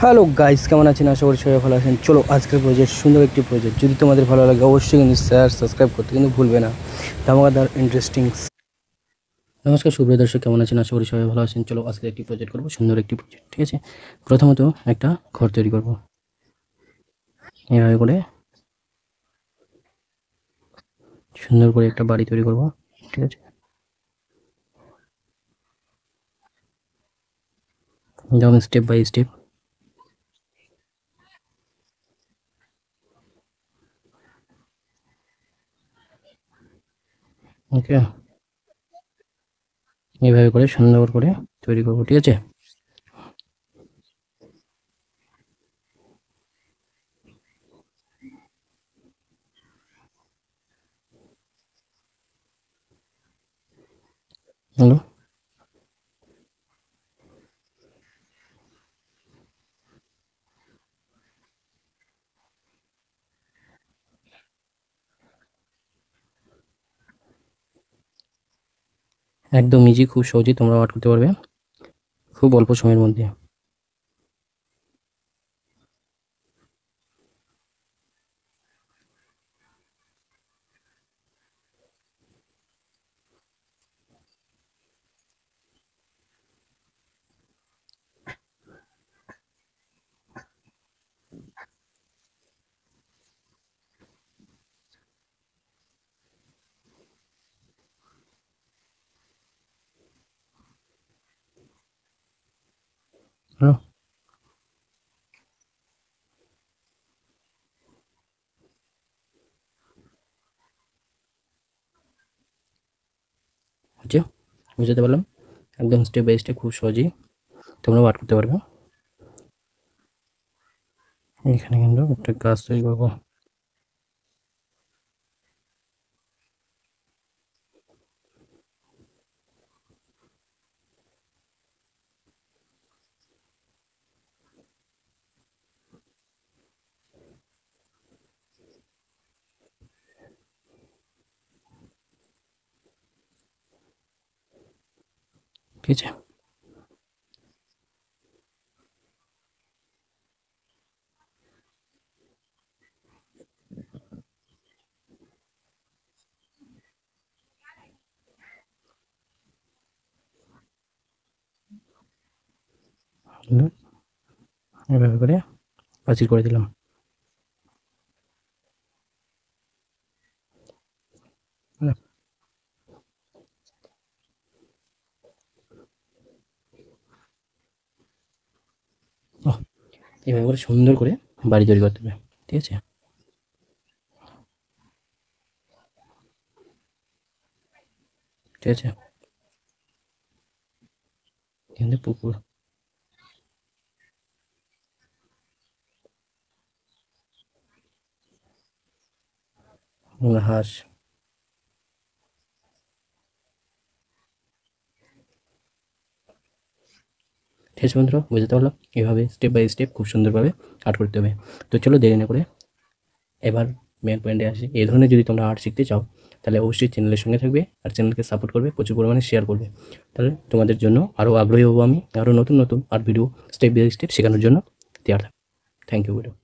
Hello guys, কেমন আছেন? আশা করি সবাই ভালো আছেন। চলো আজকের প্রজেক্ট, সুন্দর একটি প্রজেক্ট। যদি তোমাদের ভালো লাগে অবশ্যই কিন্তু শেয়ার সাবস্ক্রাইব করতে কিন্তু ভুলবে না। ধামাকাদার ইন্টারেস্টিং। নমস্কার সুপ্রিয় দর্শক, কেমন আছেন? আশা করি সবাই ভালো আছেন। চলো আজকে একটি প্রজেক্ট করবো, সুন্দর একটি প্রজেক্ট। ঠিক আছে, প্রথমত একটা ঘর তৈরি করব। এইভাবে করে সুন্দর করে একটা বাড়ি তৈরি করব। ঠিক আছে, যেমন স্টেপ বাই স্টেপ। ওকে, এইভাবে করে সুন্দর করে তৈরি করব। ঠিক আছে, হ্যালো। একদম ইজি, খুব সহজেই তোমরা আর্ট করতে পারবে খুব অল্প সময়ের মধ্যে। হ্যালো, হচ্ছে, বুঝতে পারলাম। একদম স্টেপ বাই স্টেপ খুব সহজেই তোমরা আর্ট করতে পারবে। এখানে কিন্তু একটা গাছ তৈরি করবো। ঠিক আছে, হলো, এভাবে করে পাঁচিল করে দিলাম। হলো, ওহ, এভাবে করে সুন্দর করে বাড়ি তৈরি করতে হবে। ঠিক আছে, ঠিক আছে, এখানে পুকুর, হাঁস। ঠিক আছে বন্ধুরা, বুঝতে পারলাম। এভাবে স্টেপ বাই স্টেপ খুব সুন্দরভাবে আর্ট করতে হবে। তো চলো দেরি না করে এবার মেন পয়েন্টে আসি। এই ধরনের যদি তোমরা আর্ট শিখতে চাও তাহলে অবশ্যই চ্যানেলের সঙ্গে থাকবে আর চ্যানেলকে সাপোর্ট করবে, প্রচুর পরিমাণে শেয়ার করবে। তাহলে তোমাদের জন্য আরও আগ্রহী হবো আমি, আরও নতুন নতুন art video step by step শেখানোর জন্য তৈরি থাকবো। Thank you video.